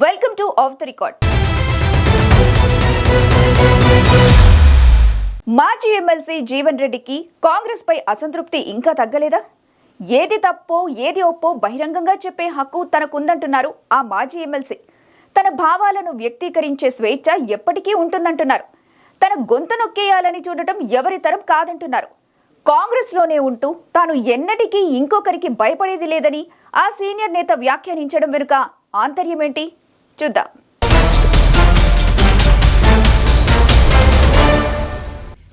Welcome to of the record. మాజీ MLC Jeevan రెడ్డికి కాంగ్రెస్ పై అసంతృప్తి ఇంకా తగ్గలేదా? ఏది తప్పో ఏది ఒప్పో బహిరంగంగా చెప్పే హక్కు తనకుందంటున్నారు ఆ మాజీ ఎమ్మెల్సీ. తన భావాలను వ్యక్తీకరించే స్వేచ్ఛ ఎప్పటికీ ఉంటుందంటున్నారు. తన గొంతు నొక్కేయాలని చూడటం ఎవరి తరం కాదంటున్నారు. కాంగ్రెస్లోనే ఉంటూ తాను ఎన్నటికీ ఇంకొకరికి భయపడేది లేదని ఆ సీనియర్ నేత వ్యాఖ్యానించడం వెనుక ఆంతర్యమేంటి చూద్దాం.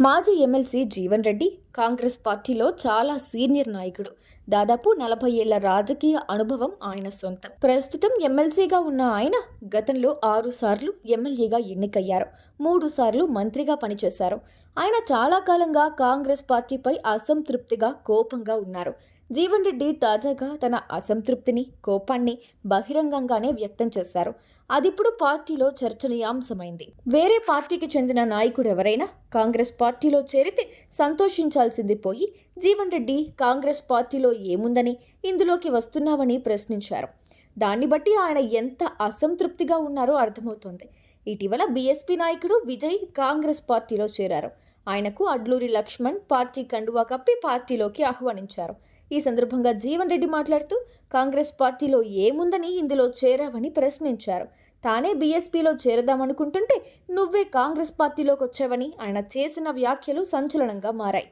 మాజీ ఎమ్మెల్సీ జీవన్ రెడ్డి కాంగ్రెస్ పార్టీలో చాలా సీనియర్ నాయకుడు. దాదాపు 40 ఏళ్ల రాజకీయ అనుభవం ఆయన సొంతం. ప్రస్తుతం ఎమ్మెల్సీగా ఉన్న ఆయన గతంలో 6 సార్లు ఎమ్మెల్యేగా ఎన్నికయ్యారు, 3 సార్లు మంత్రిగా పనిచేశారు. ఆయన చాలా కాలంగా కాంగ్రెస్ పార్టీపై అసంతృప్తిగా, కోపంగా ఉన్నారు. జీవన్ రెడ్డి తాజాగా తన అసంతృప్తిని, కోపాన్ని బహిరంగంగానే వ్యక్తం చేశారు. అదిప్పుడు పార్టీలో చర్చనీయాంశమైంది. వేరే పార్టీకి చెందిన నాయకుడు ఎవరైనా కాంగ్రెస్ పార్టీలో చేరితే సంతోషించాల్సింది పోయి జీవన్ రెడ్డి కాంగ్రెస్ పార్టీలో ఏముందని ఇందులోకి వస్తున్నావని ప్రశ్నించారు. దాన్ని బట్టి ఆయన ఎంత అసంతృప్తిగా ఉన్నారో అర్థమవుతోంది. ఇటీవల బీఎస్పీ నాయకుడు విజయ్ కాంగ్రెస్ పార్టీలో చేరారు. ఆయనకు అడ్లూరి లక్ష్మణ్ పార్టీ కండువా కప్పి పార్టీలోకి ఆహ్వానించారు. ఈ సందర్భంగా జీవన్ రెడ్డి మాట్లాడుతూ కాంగ్రెస్ పార్టీలో ఏముందని ఇందులో చేరావని ప్రశ్నించారు. తానే బీఎస్పీలో చేరదామనుకుంటుంటే నువ్వే కాంగ్రెస్ పార్టీలోకి వచ్చావని ఆయన చేసిన వ్యాఖ్యలు సంచలనంగా మారాయి.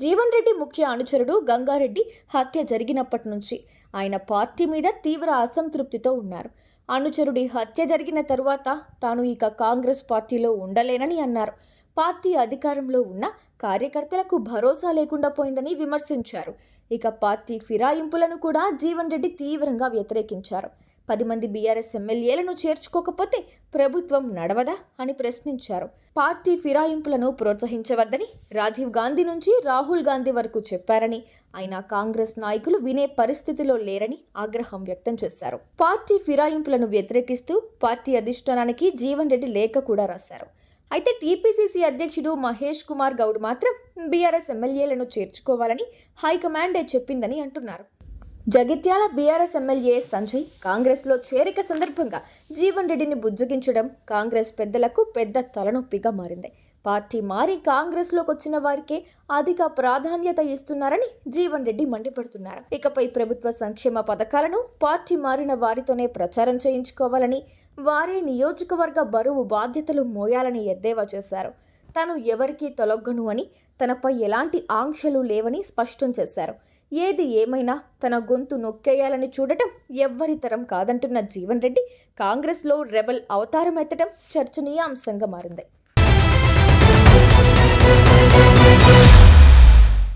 జీవన్ రెడ్డి ముఖ్య అనుచరుడు గంగారెడ్డి హత్య జరిగినప్పటి నుంచి ఆయన పార్టీ మీద తీవ్ర అసంతృప్తితో ఉన్నారు. అనుచరుడి హత్య జరిగిన తరువాత తాను ఇక కాంగ్రెస్ పార్టీలో ఉండలేనని అన్నారు. పార్టీ అధికారంలో ఉన్న కార్యకర్తలకు భరోసా లేకుండా పోయిందని విమర్శించారు. ఇక పార్టీ ఫిరాయింపులను కూడా జీవన్ రెడ్డి తీవ్రంగా వ్యతిరేకించారు. 10 మంది బీఆర్ఎస్ ఎమ్మెల్యేలను చేర్చుకోకపోతే ప్రభుత్వం నడవదా అని ప్రశ్నించారు. పార్టీ ఫిరాయింపులను ప్రోత్సహించవద్దని రాజీవ్ గాంధీ నుంచి రాహుల్ గాంధీ వరకు చెప్పారని, అయినా కాంగ్రెస్ నాయకులు వినే పరిస్థితిలో లేరని ఆగ్రహం వ్యక్తం చేశారు. పార్టీ ఫిరాయింపులను వ్యతిరేకిస్తూ పార్టీ అధిష్టానానికి జీవన్ రెడ్డి లేఖ కూడా రాశారు. అయితే టీపీసీసీ అధ్యక్షుడు మహేష్ కుమార్ గౌడ్ మాత్రం బీఆర్ఎస్ ఎమ్మెల్యేలను చేర్చుకోవాలని హైకమాండే చెప్పిందని అంటున్నారు. జగిత్యాల బీఆర్ఎస్ ఎమ్మెల్యే సంజయ్ కాంగ్రెస్లో చేరిక సందర్భంగా జీవన్ రెడ్డిని బుజ్జగించడం కాంగ్రెస్ పెద్దలకు పెద్ద తలనొప్పిగా మారింది. పార్టీ మారి కాంగ్రెస్లోకి వచ్చిన వారికే అధిక ప్రాధాన్యత ఇస్తున్నారని జీవన్ రెడ్డి మండిపడుతున్నారు. ఇకపై ప్రభుత్వ సంక్షేమ పథకాలను పార్టీ మారిన వారితోనే ప్రచారం చేయించుకోవాలని, వారే నియోజకవర్గ బరువు బాధ్యతలు మోయాలని ఎద్దేవా చేశారు. తాను ఎవరికీ తొలగ్గను అని, తనపై ఎలాంటి ఆంక్షలు లేవని స్పష్టం చేశారు. ఏది ఏమైనా తన గొంతు నొక్కేయాలని చూడటం ఎవ్వరి తరం కాదంటున్న జీవన్ రెడ్డి కాంగ్రెస్లో రెబల్ అవతారం ఎత్తడం చర్చనీయాంశంగా మారింది.